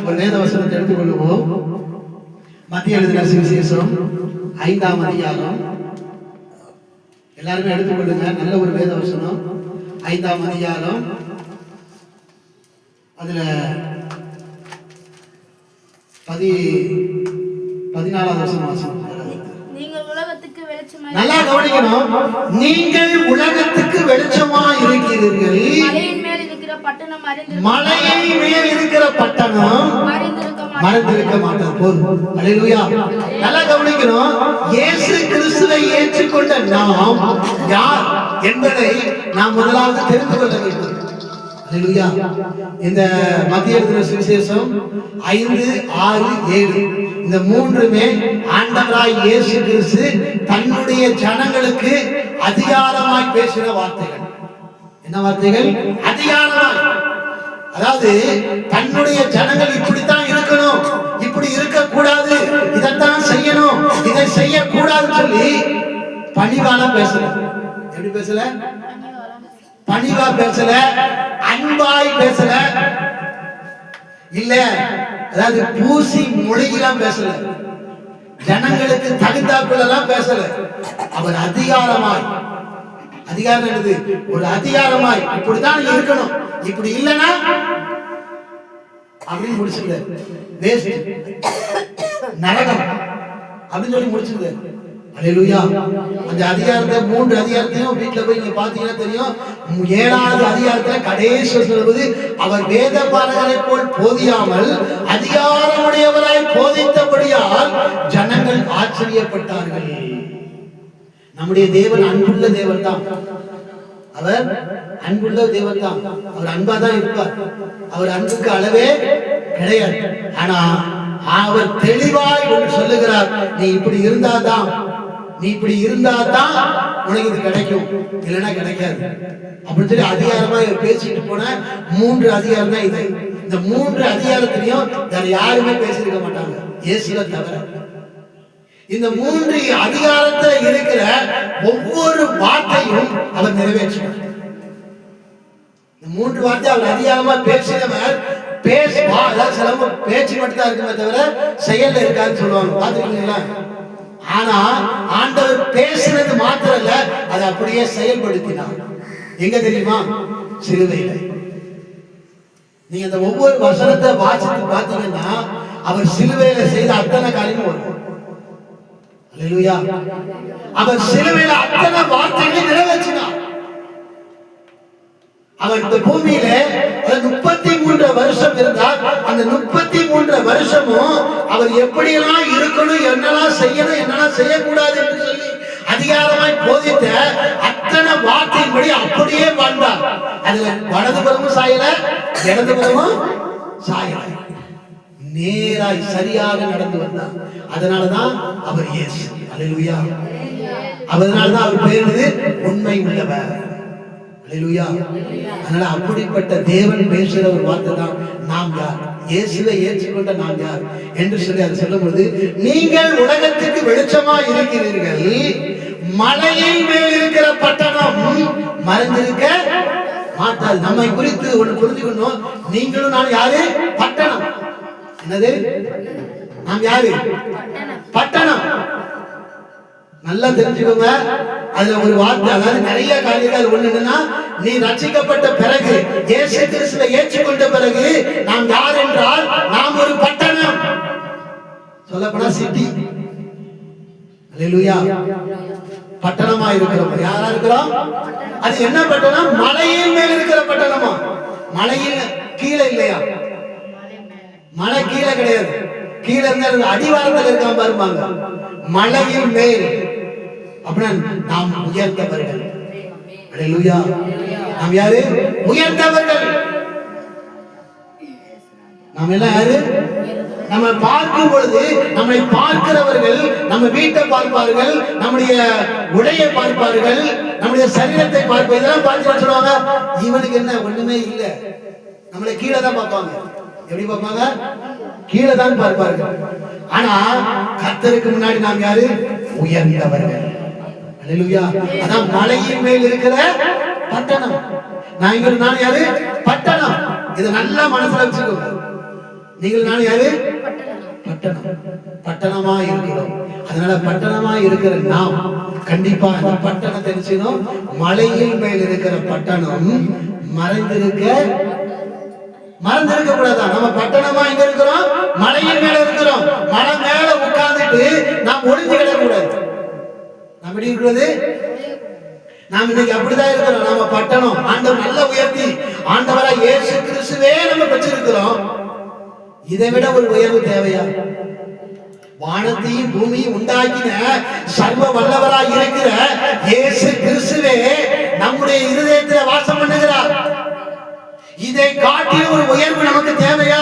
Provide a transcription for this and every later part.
ஒரு வேத வசனத்தை எடுத்துக்கொள்ளுவோம். மத்திய எழுதின சுவிசேஷம் 5ஆம் அதிகாரம். எல்லாருமே எடுத்துக்கொள்ளுங்க. நல்ல ஒரு வேத வசனம். 5ஆம் அதிகாரம். அதுல 14வது வசனம் வாசிப்போம். நல்லா கவனிக்கணும். நீங்கள் உலகத்துக்கு வெளிச்சமா இருக்கிறீர்கள். மலையின் மேல் இருக்கிற பட்டணம் மறைந்திருக்க மாட்டார். போதும். அல்லேலூயா. நல்லா கவனிக்கணும். இயேசு கிறிஸ்துவை ஏற்றுக்கொண்ட நாம் யார் என்பதை நாம் முதலாவது தெரிந்து கொள்ள வேண்டும். அல்லேலூயா. இந்த மத்திய எழுதின சுவிசேஷம் 5, 6, 7 இந்த மூன்றுமே ஆண்டவராய் இயேசு கிறிஸ்து தன்னுடைய ஜனங்களுக்கு அதிகாரமாய் பேசின வார்த்தைகள். என்ன வார்த்தைகள்? அதிகாரமாய். அதாவது தன்னுடைய ஜனங்கள் இப்படித்தான் இருக்கணும், இப்படி இருக்க கூடாது, இதைத்தான் செய்யணும், இதை செய்யக்கூடாது சொல்லி பணிவால பேசல. எப்படி பேசல? பணிவா பேசல, அன்பாய் பேசல, இல்ல அதாவது பூசி மொழிகளாம் பேசல, ஜனங்களுக்கு தகுந்தாக்குள்ளலாம் பேசல. அவர் அதிகாரமாய், அதிகாரம் என்னது? ஒரு அதிகாரமாய் இப்படிதான் இருக்கணும், இப்படி இல்லைன்னா அப்படின்னு முடிச்சுங்க, வேஸ்ட், நரகம் அப்படின்னு சொல்லி முடிச்சுங்க. அல்லேலூயா. அந்த அதிகாரத்தை 3 அதிகாரத்தையும் வீட்டுல போய் நீங்க பாத்தீங்கன்னா தெரியும். 7வது அதிகாரத்துல கடைசி சொல்வது, அவர் வேத பாரகரை போல் போதியாமல் அதிகாரமுடையவராய் போதித்தபடியால் ஜனங்கள் ஆச்சரியப்பட்டார்கள். நம்முடைய தேவன் அன்புள்ள தேவன் தான். அவர் அன்புள்ள தேவன் தான். அவர் அன்பா தான் இருப்பார். அவர் அன்புக்கு அளவே கிடையாது. ஆனா அவர் தெளிவாய் சொல்லுகிறார், நீ இப்படி இருந்தாதான், நீ இப்படி இருந்தாதான் உனக்கு இது கிடைக்கும், இல்லைன்னா கிடைக்காது அப்படின்னு சொல்லி அதிகாரமா பேசிட்டு போன 3 அதிகாரம் தான் இது. இந்த 3 அதிகாரத்திலையும் வேற யாருமே பேசியிருக்க மாட்டாங்க, இயேசுவை தவிர. இந்த 3 அதிகாரத்துல இருக்கிற ஒவ்வொரு வார்த்தையும் அவர் நிறைவேற்றுவார். இந்த 3 வார்த்தை அவர் அதிகாரமா பேசினவர் பேசுவா. அதாவது சிலவங்க பேச்சு மட்டும் தான் இருக்குமே தவிர செயல்ல இருக்காதுன்னு சொல்லுவாங்க, பாத்துருக்கீங்களா? ஆனா ஆண்டவர் பேசினது மாத்திரம் இல்ல, அதை அப்படியே செயல்படுத்தினார். எங்க தெரியுமா? சிலுவையில. நீங்க அந்த ஒவ்வொரு வசனத்தை வாசித்து பாத்தீங்கன்னா அவர் சிலுவையில செய்த அத்தனை காரியமும் வரும். அல்லேலூயா. அவர் சிலுவையில அத்தனை வார்த்தைகளை நிறைவேற்றினார். அவர் இந்த பூமியில 33 வருஷம் இருந்தார். அந்த 33 வருஷமும் அவர் எப்படியெல்லாம் இருக்கணும், என்னெல்லாம் செய்யணும், என்னெல்லாம் செய்யக்கூடாது என்று சொல்லி அதிகாரமாய் போதித்த அத்தனை வார்த்தையின்படி அப்படியே வாழ்ந்தார். அதுல வலதுபுறமும் சாயல, இடதுபுறமும் சாயல, நேராய் சரியாக நடந்து வந்தார். அதனாலதான் அவர் இயேசு. அல்லேலூயா. அதனாலதான் அவர் பேருது உண்மை உள்ளவர். அல்லேலூயா. அதனால அப்படிப்பட்ட தேவன் பேசுற ஒரு வார்த்தை தான் நாம் யார், இயேசுவை ஏற்றுக்கொண்ட நாம் யார் என்று சொல்லி அதை சொல்லும் பொழுது, நீங்கள் உலகத்துக்கு வெளிச்சமா இருக்கிறீர்கள், மலையின் மேல் இருக்கிற பட்டணம் மறைந்திருக்க மாட்டாது. நம்மை குறித்து ஒன்று புரிஞ்சுக்கணும். நீங்களும் நான் யாரு? பட்டணம். என்னது? நாம் யாரு? பட்டணம். நல்லா தெரிஞ்சுக்கோங்க. அதுல ஒரு வார்த்தை, அதாவது நிறைய காரியங்கள். ஒண்ணு என்னன்னா, நீ ரட்சிக்கப்பட்ட பிறகு, இயேசு கிறிஸ்துவை ஏற்றுக்கொண்ட பிறகு நாம் யார் என்றால், நாம் ஒரு பட்டணம். சொல்லப்போனா சிட்டி. அல்லேலூயா. பட்டணமா இருக்கிறோம். யாரா இருக்கிறோம்? அது என்ன பட்டணம்? மலையின் மேல் இருக்கிற பட்டணமா? மலையில் கீழே இல்லையா? மலை கீழே கிடையாது. கீழே இருந்தா அடிவாரத்தில் இருக்காம பாருப்பாங்க. மலையின் மேல் அப்படின்னா நாம் உயர்ந்தவர்கள். அல்லேலூயா. நாம் யாரு? உயர்ந்தவர்கள். நாம் எல்லாம் யாரு? நம்ம பார்க்கும் பொழுது நம்மை பார்க்கிறவர்கள் நம்ம வீட்டை பார்ப்பார்கள், நம்முடைய உடையை பார்ப்பார்கள், நம்முடைய சரீரத்தை பார்ப்பார்கள். இதெல்லாம் பார்த்து சொல்லுவாங்க, இவனுக்கு என்ன ஒண்ணுமே இல்லை, நம்மளை கீழே தான் பார்ப்பாங்க. எப்படி பார்ப்பாங்க? கீழே தான் பார்ப்பார்கள். ஆனா கர்த்தருக்கு முன்னாடி நாம் யாரு? உயர்ந்தவர்கள். அல்லேலூயா. அதான் மலையின் மேல் இருக்கிற பட்டணம். நான் யாரு? பட்டணம். இதை நல்லா மனசுல வச்சுக்கோங்க. நீங்கள் நான் யாரு? பட்டணம். பட்டணமா இருக்கிறோம். அதனால பட்டணமா இருக்கிற நாம் கண்டிப்பா அந்த பட்டணத்தை தெரிஞ்சுக்கணும். மலையில் மேல் இருக்கிற பட்டணம் மறந்திருக்க கூடாதா? நம்ம பட்டணமா எங்க இருக்கிறோம்? மலையின் மேல இருக்கிறோம். மலை மேல உட்கார்ந்துட்டு நாம் ஒளிஞ்சு கிடக்க கூடாது. நம்ம எப்படி இருக்கிறது? நாம் இன்னைக்கு அப்படிதான் இருக்கிறோம். நம்ம பட்டணம் ஆண்டவர் நல்ல உயர்த்தி ஆண்டவரா இயேசு கிறிஸ்துவே நம்ம பெற்றிருக்கிறோம். இதை விட ஒரு உயர்வு தேவையா? வானத்தையும் பூமியும் உண்டாக்கின சர்வ வல்லவராய் இருக்கிற இயேசு கிறிஸ்துவே நம்முடைய இருதயத்தில் வாசம் பண்ணுகிறார். இதை காட்டிய ஒரு உயர்வு நமக்கு தேவையா?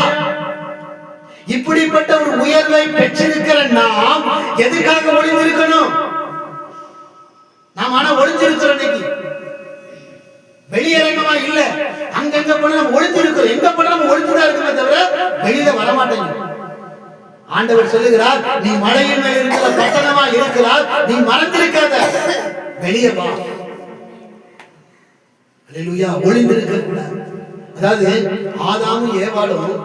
இப்படிப்பட்ட ஒரு உயர்வை பெற்றிருக்கிற நாம் எதுக்காக ஒளிந்திருக்கணும்? நாம் ஆனா ஒளிஞ்சிருக்கிறோம். இன்னைக்கு வெளியரங்கமா இல்ல, அங்கங்க போனா நம்ம ஒளிஞ்சிருக்கிறோம். எங்க போனா நம்ம ஒளிஞ்சுதான் இருக்குமே தவிர வெளியில வரமாட்டேங்க. ஆண்டவர் சொல்லுகிறார், நீ மலையின் மேல் இருக்கிற பட்டணமா இருக்கிறார், நீ மறந்திருக்காத, வெளியே வா. அல்லேலூயா. ஒளிந்திருக்க கூடாது. அதாவது ஆதாமும் ஏவாளும்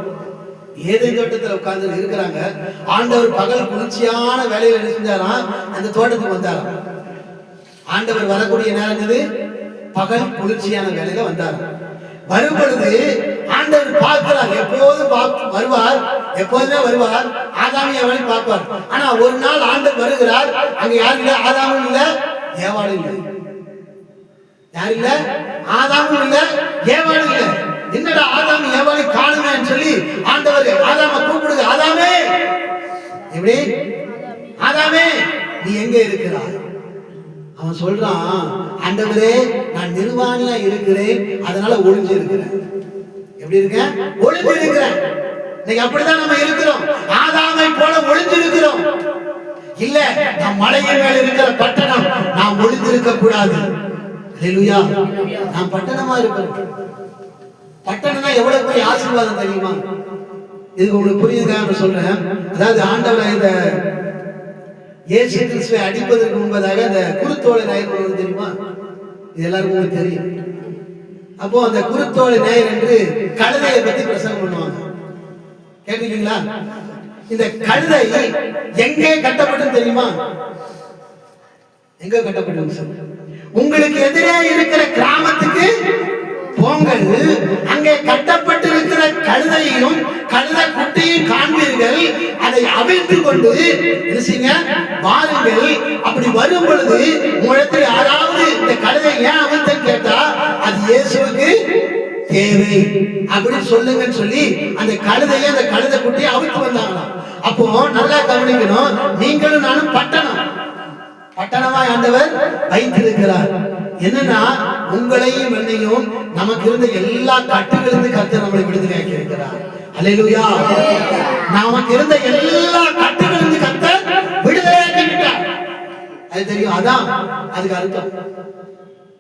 ஏதேன் தோட்டத்தில் உட்கார்ந்து இருக்கிறாங்க. ஆண்டவர் பகல் குளிர்ச்சியான வேலையில செஞ்சாராம், அந்த தோட்டத்துக்கு வந்தாராம். ஆண்டவர் வரக்கூடிய நேரம் பகல் குளிர்ச்சியான வேலையில வந்தாராம். வரும் பொழுது ஆண்டவர் பார்க்கிறார். எப்போதும் வருவார், எப்போதுமே வருவார். ஆதாமும் ஏவாளையும் பார்ப்பார். ஆனா ஒரு நாள் ஆண்டவர் வருகிறார், அங்க யாரும் இல்ல, ஆதாமும் இல்ல, ஏவாளும் இல்லை. யார் இல்ல? ஆதாமும் இல்ல, ஏவாளும் இல்ல. என்னடா ஆதாம் ஏவாளை காணுங்கன்னு சொல்லி ஆண்டவர் ஆதாம கூப்பிடுங்க. ஆதாமே, எப்படி? ஆதாமே, நீ எங்க இருக்கிறாய்? அவன் சொல்றான், ஆண்டவரே நான் நிர்வாணியா இருக்கிறேன், அதனால ஒளிஞ்சு இருக்கிறேன். எப்படி இருக்க? ஒளிஞ்சு இருக்கிறேன். இன்னைக்கு அப்படிதான் நம்ம இருக்கிறோம். ஆதாமை போல ஒளிஞ்சு இருக்கிறோம். இல்ல, நம் மலையின் மேல் இருக்கிற பட்டணம் நாம் ஒளிந்திருக்க கூடாது. அல்லேலூயா. நாம் பட்டணமா இருக்கிறோம். பட்டணம்னா எவ்வளவு பெரிய ஆசீர்வாதம் தெரியுமா? இதுக்கு உங்களுக்கு புரியுதுக்காக சொல்றேன். அதாவது ஆண்டவர் இந்த இயேசு கிறிஸ்துவை அடிப்பதற்கு முன்பதாக அந்த குருத்தோலை நாயர் தெரியுமா? இது எல்லாருக்கும் உங்களுக்கு தெரியும். அப்போ அந்த குருத்தோலை நாயர் என்று கழுதையை பத்தி பிரசங்கம் பண்ணுவாங்க. கேட்டீங்களா? இந்த கழுதை எங்கே கட்டப்பட்டது தெரியுமா? எங்க கட்டப்பட்டது? உங்களுக்கு எதிரே இருக்கிற கிராமத்துக்கு போங்கள், அங்கே கட்டப்பட்டிருக்கிற கழுதையும் கழுதை குட்டியும் காண்பீர்கள். அதை அவிழ்த்து கொண்டு வாருங்கள். அப்படி வரும் பொழுது உங்களிடத்தில் யாராவது இந்த கழுதை ஏன் அவிழ்த்தன்னு கேட்டா அது இயேசுவுக்கு தேவை அப்படின்னு சொல்லுங்கன்னு சொல்லி அந்த கழுதையை அந்த கழுதை குட்டியை அவிழ்த்து வந்தாங்களாம். அப்போ நல்லா கவனிக்கணும், நீங்களும் நானும் பட்டணமா ஆண்டவர் வைத்திருக்கிறார். என்னன்னா உங்களையும் என்னையும் நமக்கு இருந்த எல்லா கட்டுகளிலிருந்து கர்த்தர் நம்மளை விடுதலையாக்கி இருக்கிறார். அல்லேலூயா. நமக்கு இருந்த எல்லா கட்டுகளிலிருந்து கர்த்தர் விடுதலையாக்கி விட்டார். அது தெரியும். அதான் அதுக்கு அர்த்தம்.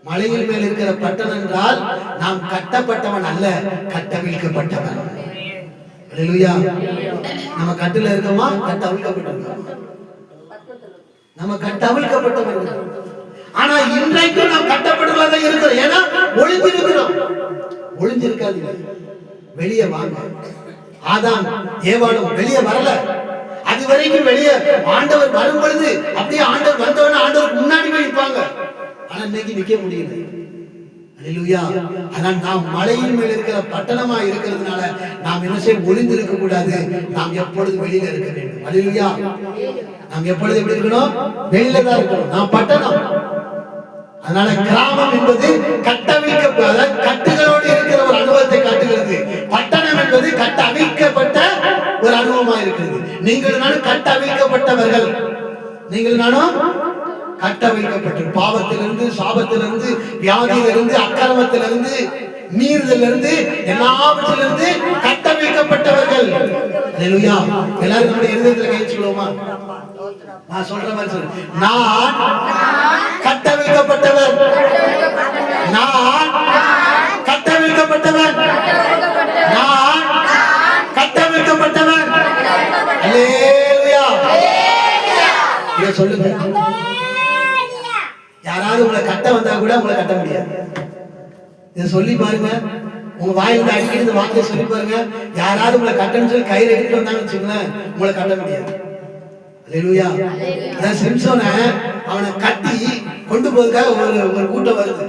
மலையில் மேல் இருக்கிற பட்டணம் என்றால் நாம் கட்டப்பட்டவன் அல்ல, கட்டவிழ்க்கப்பட்டவன். அல்லேலூயா. நம்ம கட்டுல இருக்கோமா? கட்டவிழ்க்கப்பட்டவன். நம்ம கட்டவிழ்க்கப்பட்டவர்கள். ஆனா இன்றைக்கும் நாம் கட்டப்பட்டவர்களாக இருக்கிறோம். ஏன்னா ஒளிஞ்சிருக்கிறோம். ஒளிஞ்சிருக்காதீங்க, வெளியே வாங்க. ஆதாம் ஏவாளும் வெளியே வரல. அது வரைக்கும் வெளியே ஆண்டவர் வரும் பொழுது அப்படியே ஆண்டவர் வந்தவன ஆண்டவருக்கு முன்னாடி போய் நிற்பாங்க. ஆனா இன்னைக்கு நிக்க முடியல. அல்லேலூயா. ஆனால் நாம் மலையின் மேல் இருக்கிற பட்டணமா இருக்கிறதுனால நாம் என்ன செய்ய? ஒளிந்திருக்க கூடாது. நாம் எப்பொழுது வெளியில இருக்க வேண்டும். அல்லேலூயா. நாம் எப்பொழுது எப்படி இருக்கணும்? வெளியில தான் இருக்கணும். நாம் பட்டணம். அதனால கிராமம் என்பது கட்டவிழ்க்கப்பட்ட கட்டுகளோடு இருக்கிற ஒரு அனுபவத்தை காட்டுகிறது. பட்டணம் என்பது கட்டவிழ்க்கப்பட்ட ஒரு அனுபவமா இருக்கிறது. நீங்கள் நானும் கட்டவிழ்க்கப்பட்டவர்கள். நீங்கள் நானும் கட்டவிழ்க்கப்பட்டு பாவத்திலிருந்து, சாபத்திலிருந்து, வியாதியிலிருந்து, அக்கிரமத்திலிருந்து, மீறுதலிருந்து, எல்லாவற்றிலிருந்து கட்டவிழ்க்கப்பட்டவர்கள். அல்லேலூயா. எல்லாரும் நம்முடைய இருதயத்தில் கை வச்சுக்கலாமா? நான் சொல்ற மாதிரி சொல்லு. நான் கட்டவிழ்க்கப்பட்டவர். நான் கட்டவிழ்க்கப்பட்டவர். நான் கட்டவிழ்க்கப்பட்டவர். அல்லேலூயா. இத சொல்லுங்க. யாராவது உங்களை கட்ட வந்தா கூட உங்களை கட்ட முடியாது. இதை சொல்லி பாருங்க. உங்க வாயிலிருந்து அடிக்கடி இந்த வார்த்தையை சொல்லி பாருங்க. யாராவது உங்களை கட்டணும்னு சொல்லி கயிறு எடுத்துட்டு வந்தாங்கன்னு வச்சுக்கோங்களேன், உங்களை கட்ட முடியாது. அல்லேலூயா. அதான் சிம்சோனை அவனை கட்டி கொண்டு போறதுக்காக ஒரு கூட்டம் வருது.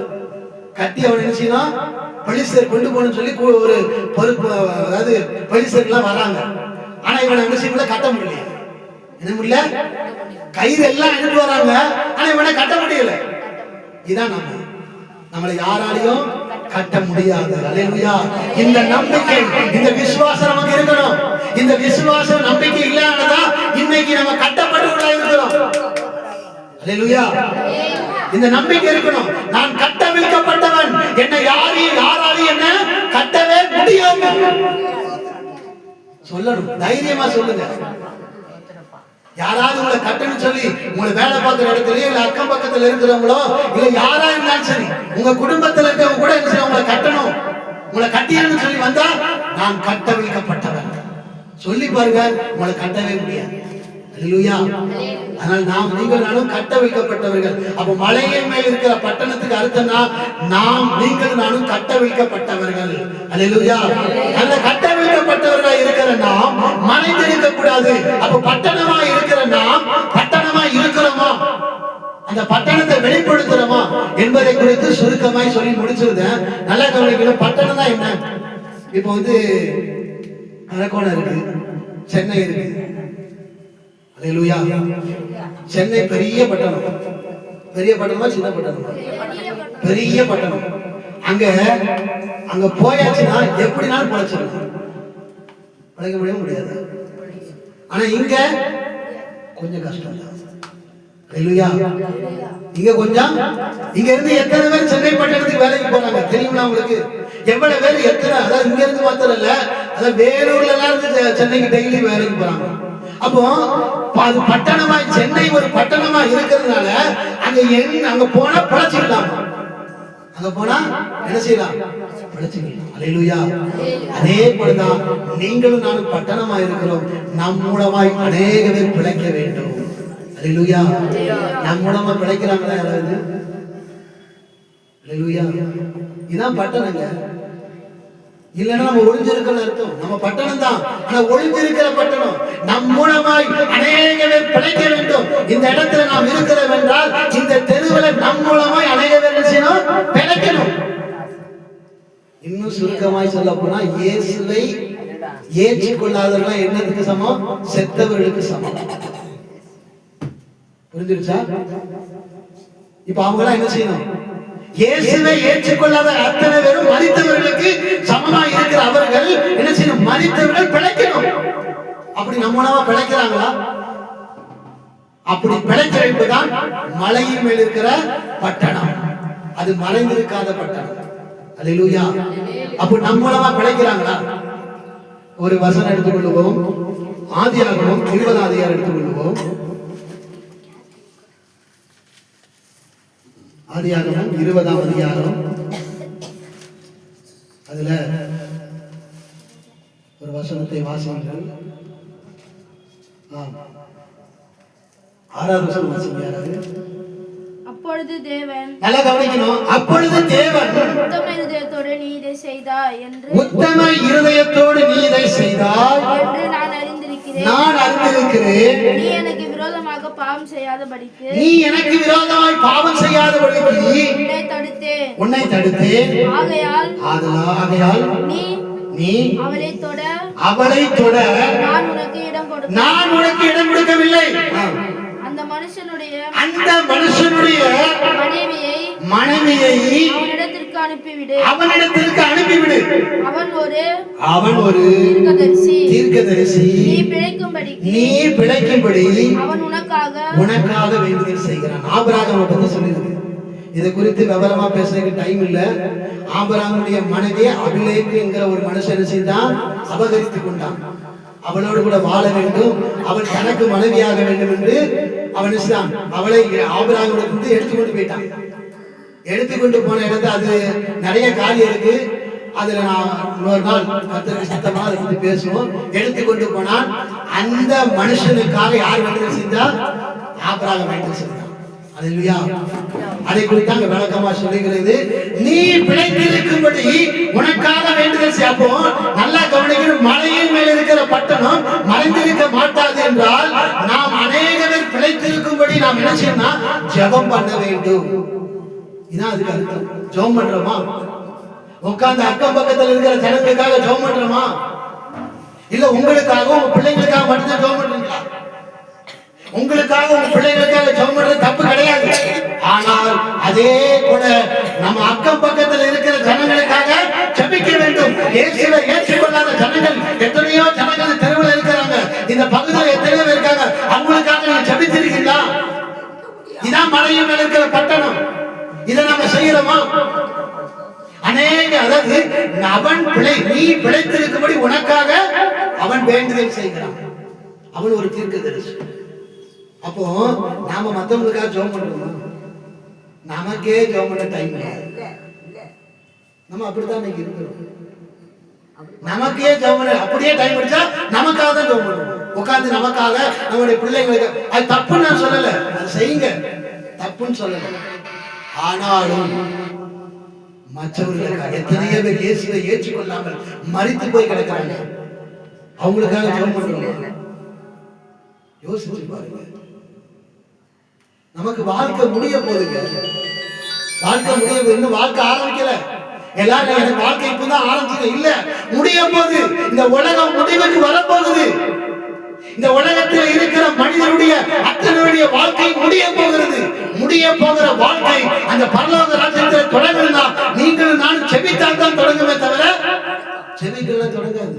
கட்டி அவன் என்ன செய்யணும், பலிஸ்தர் கொண்டு போகணும்னு சொல்லி ஒரு பொறுப்பு, அதாவது பலிஸ்தர்லாம் வராங்க. ஆனா இவனை என்ன செய்யல, கட்ட முடியல. என்ன முடியல, கயிறு எல்லாம் எடுத்து வராங்க, ஆனா இவனை கட்ட முடியல. இதான் நம்மளை யாராலையும் கட்ட முடியாது. அல்லேலூயா. இந்த நம்பிக்கை, இந்த விசுவாசம் நமக்கு இருக்கணும். இந்த விசுவாசம் நம்பிக்கை இல்லாததா இன்னைக்கு நம்ம கட்டப்பட்டவர்களா இருக்கிறோம். அல்லேலூயா. இந்த நம்பிக்கை இருக்கணும். நான் கட்டவிழ்க்கப்பட்டவன், என்னை யாராலையும் என்ன கட்டவே முடியாது சொல்லணும். தைரியமா சொல்லுங்க. யாராவது உங்களை கட்டணும் சொல்லி உங்களை வேலை பார்க்கிற இடத்துலயோ இல்ல அக்கம் பக்கத்துல இருக்கிறவங்களோ இல்ல யாரா இருந்தாலும் சரி, உங்க குடும்பத்துல இருக்கவங்க கூட என்ன உங்களை கட்டணும், உங்களை கட்டியன்னு சொல்லி வந்தா நான் கட்டவிழ்க்கப்பட்டவன் சொல்லி பாருங்க, உங்களை கட்டவே முடியாது. அல்லேலூயா. அதனால் நீங்கள் நானும் கட்டவிழ்க்கப்பட்டவர்கள். அப்ப மலையின் மேல் இருக்கிற பட்டணத்துக்கு அர்த்தம்னா நீங்கள் நானும் கட்டவிழ்க்கப்பட்டவர்கள். அல்லேலூயா. அந்த கட்டவிழ்க்கப்பட்டவர்களா இருக்கிற நாம் மறைந்திருக்க கூடாது. அப்ப பட்டணமா இருக்கிற நாம் பட்டணமா இருக்கிறோமா, அந்த பட்டணத்தை வெளிப்படுத்துறோமா என்பதை குறித்து சுருக்கமாய் சொல்லி முடிச்சிருந்தேன். நல்லா கவனிக்கணும். பட்டணம் தான் என்ன? இப்போ அரக்கோணம் இருக்கு, சென்னை இருக்கு. அல்லேலூயா. சென்னை பெரிய பட்டணம். பெரிய பட்டணமா சின்ன பட்டணமா? பெரிய பட்டணம். அங்க போயாச்சுன்னா எப்படினாலும் பழச்சிடலாம், பழக முடியாது. ஆனா இங்க கொஞ்சம் கஷ்டம் தான். அல்லேலூயா. இங்க இருந்து எத்தனை பேர் சென்னை பட்டணத்துக்கு வேலைக்கு போறாங்க தெரியுமா உங்களுக்கு? எவ்வளவு பேர் எத்தனை, அதாவது இங்க இருந்து மாத்திரம் இல்ல, அதாவது வேலூர்ல எல்லாம் இருந்து சென்னைக்கு டெய்லி வேலைக்கு போறாங்க. அப்போ அது பட்டணமா, சென்னை ஒரு பட்டணமா இருக்கிறதுனால அங்க போனா பிழைச்சிடலாம். அங்க போனா என்ன செய்யலாம், பிழைச்சிக்கலாம். அல்லேலூயா. அதே போலதான் நீங்களும் நானும் பட்டணமா இருக்கிறோம். நம் மூலமாய் அநேக பேர் பிழைக்க வேண்டும். அல்லேலூயா. நம் மூலமா பிழைக்கிறாங்களா யாராவது? அல்லேலூயா. இதான் பட்டணங்க. இல்லன்னா நம்ம ஒளிஞ்சிருக்கணும் அர்த்தம். நம்ம பட்டணம் தான், ஆனா ஒளிஞ்சிருக்கிற பட்டணம். நம் மூலமாய் அநேக பேர் பிழைக்க வேண்டும். இந்த இடத்துல நாம் இருக்கிறோம் என்றால் இந்த தெருவில் நம் மூலமாய் அநேக பேர் செய்யணும், பிழைக்கணும். இன்னும் சுருக்கமாய் சொல்ல போனா இயேசுவை ஏற்றுக்கொள்ளாதவர்கள் என்னத்துக்கு சமம்? செத்தவர்களுக்கு சமம். புரிஞ்சிருச்சா? இப்ப அவங்க எல்லாம் என்ன செய்யணும்? இயேசுவை ஏற்றுக்கொள்ளாத அத்தனை பேரும் மரித்தவர்களுக்கு சமமா இருக்கிற அவர்கள் என்ன செய்யணும்? மரித்தவர்கள் பிழைக்கணும். அப்படி நம்மளவா பிழைக்கிறாங்களா? அப்படி பிழைக்க வைப்பதுதான் மலையின் மேல் இருக்கிற பட்டணம். அது மறைந்திருக்காத பட்டணம். அல்லேலூயா. அப்ப நம்மளவா பிழைக்கிறாங்களா? ஒரு வசனம் எடுத்துக்கொள்வோம். ஆதியாகமம் 20 அதிகாரம் எடுத்துக்கொள்வோம். ஆதியாகமம் 20 அதிகாரம், அதுல ஒரு வசனத்தை வாசியுங்கள். 6வது வசனம் வாசிங்க யாராவது. அப்பொழுது தேவன், நல்லா கவனிக்கணும். அப்பொழுது தேவன் உத்தம இருதயத்தோடு நீ இதை செய்தாய் என்று, உத்தம இருதயத்தோடு நீ இதை செய்தாய் என்று நான் அறிந்திருக்கிறேன். நீ எனக்கு விரோதமாக பாவம் செய்யாதபடிக்கு உன்னை தடுத்தேன். ஆகையால் நீ அவளை தொட நான் உனக்கு இடம் கொடுக்கவில்லை. அந்த மனுஷனுடைய மனைவியை அவனிடத்திற்கு அனுப்பிவிடு. அவன் ஒரு தீர்க்கதரிசி. நீ பிழைக்கும்படி அவன் உனக்காக வேண்டுதல் செய்கிறான். ஆபிரகாமை பத்தி சொல்லிருக்கு. இதை குறித்து விவரமா பேசுறதுக்கு டைம் இல்ல. ஆபிரகாமுடைய மனைவி அபிலேக்கு என்கிற ஒரு மனுஷன் செய்தான், அபகரித்துக் கொண்டான். அவளோடு கூட வாழ வேண்டும், அவள் தனக்கு மனைவியாக வேண்டும் என்று அவன் அவளை ஆபிரகாமிடத்திலிருந்து எடுத்துக்கொண்டு போயிட்டான். எடுத்துக்கொண்டு போன இடத்துல அது நிறைய காரியம் இருக்கு. அதுல நான் இன்னொரு நாள் கர்த்தருக்கு சித்தமா அதை பத்தி பேசுவோம். எடுத்துக்கொண்டு போனால் அந்த மனுஷனுக்காக யார் வேண்டுதல் செஞ்சா? ஆபிரகாம் வேண்டுதல் செஞ்சான். அல்லேலூயா. அதை குறித்து அங்க விளக்கமா சொல்லுகிறது. நீ பிழைத்திருக்கும்படி உனக்காக வேண்டுதல் செய். அப்போ நல்லா கவனிக்கணும். மலையின் மேல் இருக்கிற பட்டணம் மறைந்திருக்க மாட்டாது என்றால் நாம் அநேக பேர் பிழைத்திருக்கும்படி நாம் என்ன செய்யணும்? ஜெபம் பண்ண வேண்டும். இதான் அதுக்கு அர்த்தம். ஜெபம் பண்றோமா? உட்கார்ந்து அக்கம் பக்கத்தில் இருக்கிற ஜனங்களுக்காக ஜெபம் பண்றோமா? இல்ல உங்களுக்காக உங்க பிள்ளைங்களுக்காக மட்டும்தான் ஜெபம் பண்றீங்களா? உங்களுக்காக உங்க பிள்ளைகளுக்காக ஜெபம் பண்றது தப்பு கிடையாது. ஆனால் அதே போல நம்ம அக்கம் பக்கத்தில் இருக்கிற ஜனங்களுக்காக ஜெபிக்க வேண்டும். இயேசுவை ஏற்றுக்கொள்ளாத ஜனங்கள் எத்தனையோ ஜனங்கள் தெருவில் இருக்கிறாங்க. இந்த பகுதியில் எத்தனையோ இருக்காங்க. அவங்களுக்காக நீங்க ஜெபிச்சிருக்கீங்களா? இதான் மலையின் மேல் இருக்கிற பட்டணம். இதை நம்ம செய்யறோமா? அநேக, அதாவது அவன் நீ பிழைத்திருக்கும்படி உனக்காக அவன் வேண்டுதல் செய்கிறான். அவன் ஒரு தீர்க்கதரிசி. அப்போ நாம மத்தவங்களுக்காக ஜெபம் பண்றோமா? நமக்கே ஜெபம் பண்ண டைம் இல்லை. நம்ம அப்படித்தான் இன்னைக்கு இருக்கிறோம். நமக்கே ஜெபம் பண்ண அப்படியே டைம் எடுத்தா நமக்காக தான் ஜெபம் பண்ணுவோம். உட்கார்ந்து நமக்காக, நம்முடைய பிள்ளைங்களுக்கு. அது தப்புன்னு நான் சொல்லல, அது செய்யுங்க, தப்புன்னு சொல்லல. ஆனாலும் மற்றவர்களுக்காக எத்தனையோ பேர் இயேசுவை ஏற்றுக்கொள்ளாமல் மரித்து போய் கிடக்கிறாங்க. அவங்களுக்காக ஜெபம் பண்றோம். யோசிச்சு பாருங்க. நமக்கு வாழ்க்கை முடிய போகுதுங்க. வாழ்க்கை முடிய போகுது. இன்னும் வாழ்க்கை ஆரம்பிக்கல. எல்லாரும் எனக்கு வாழ்க்கை இப்பதான் ஆரம்பிச்சது இல்ல, முடிய போகுது. இந்த உலகம் முடிவுக்கு வரப்போகுது. இந்த உலகத்தில் இருக்கிற மனிதனுடைய அத்தனையுடைய வாழ்க்கை முடிய போகிறது. முடிய போகிற வாழ்க்கை அந்த பரலோக ராஜ்யத்தில் தொடங்கணும்னா நீங்கள் நான் செபித்தால் தான் தொடங்குமே தவிர செபிக்கலாம் தொடங்காது.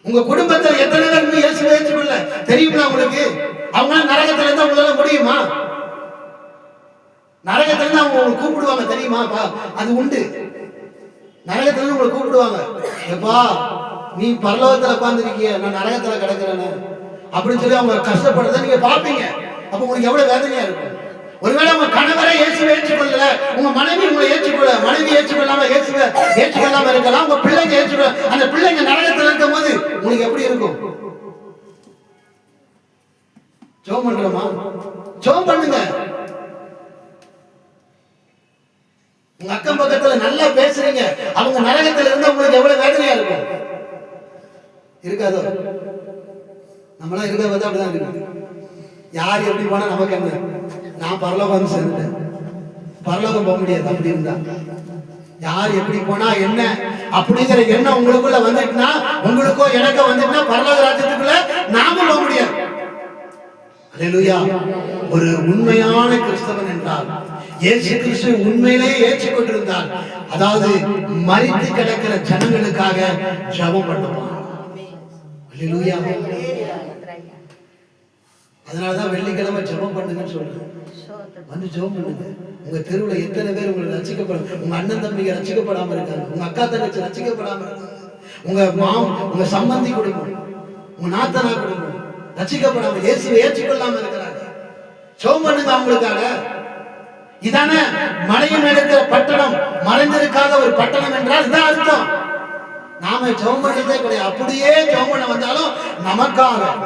உங்க குடும்பத்தில் எத்தனை பேர் இயேசுவை ஏற்றுக்கொள்ள தெரியுமா உங்களுக்கு? அவங்க நரகத்துல இருந்தா உங்களால முடியுமா? நரகத்துல இருந்து அவங்க கூப்பிடுவாங்க தெரியுமா? அது உண்டு. நரகத்துல இருந்து உங்களை கூப்பிடுவாங்க. எப்பா நீ பரலோகத்துல உட்கார்ந்துருக்கிய, நான் நரகத்துல கிடக்குறேன்னு அப்படின்னு சொல்லி அவங்க கஷ்டப்படுறத நீங்க பாப்பீங்க. அப்ப உங்களுக்கு எவ்வளவு வேதனையா இருக்கும். ஒருவேளை உங்க கணவரை இயேசுவை ஏற்றுக்கொள்ளல, உங்க மனைவி உங்களை ஏற்றுக்கொள்ள, மனைவி ஏற்றுக்கொள்ளாம இயேசுவை ஏற்றுக்கொள்ளாம இருக்கலாம். உங்க பிள்ளைங்க ஏற்றுக்கொள்ள, அந்த பிள்ளைங்க நரகத்துல இருக்கும் போது உங்களுக்கு எப்படி இருக்கும்? ஜெபம் பண்றோமா? ஜெபம் பண்ணுங்க. உங்க அக்கம் பக்கத்துல நல்லா பேசுறீங்க, அவங்க நரகத்துல இருந்தா உங்களுக்கு எவ்வளவு வேதனையா இருக்கும்? இருக்காதோ? நம்மளாம் இருக்கிறத பார்த்தா அப்படிதான் இருக்கு. யார் எப்படி போனா நமக்கு என்ன? நான் பரலோகம் வந்து சேர்ந்துட்டேன், பரலோகம் போக முடியாது. அப்படி இருந்தா யார் எப்படி போனா என்ன அப்படிங்கிற எண்ணம் உங்களுக்குள்ள வந்துட்டுனா, உங்களுக்கோ எனக்கோ வந்துட்டுனா பரலோக ராஜ்யத்துக்குள்ள நாமும் போக முடியாது. அல்லேலூயா. ஒரு உண்மையான கிறிஸ்தவன் என்றால் இயேசு கிறிஸ்துவை உண்மையிலேயே ஏற்றுக்கொண்டிருந்தால், அதாவது மரித்து கிடக்கிற ஜனங்களுக்காக ஜெபம் பண்ணுவான். அல்லேலூயா. அதனாலதான் வெள்ளிக்கிழமை ஜெபம் பண்ணுங்கன்னு சொல்றேன். வந்து ஜெபம் பண்ணுங்க. உங்க தெருவுல எத்தனை பேர் உங்களுக்கு ரட்சிக்கப்படும்? உங்க அண்ணன் தம்பிங்க ரட்சிக்கப்படாம இருக்காங்க, உங்க அக்கா தங்கச்சி ரட்சிக்கப்படாம இருக்காங்க, உங்க சம்பந்தி குடும்பம், உங்க நாத்தனா குடும்பம் ரட்சிக்கப்படாம இயேசுவை ஏற்றுக்கொள்ளாம இருக்கிறாங்க. ஜெபம் பண்ணுங்க அவங்களுக்காக. இதான மலையின் மேல் இருக்கிற பட்டணம் மறைந்திருக்காத ஒரு பட்டணம் என்றால் இதான் அர்த்தம். நாம ஜெபம் பண்றதே கிடையாது. அப்படியே ஜெபம் பண்ண வந்தாலும்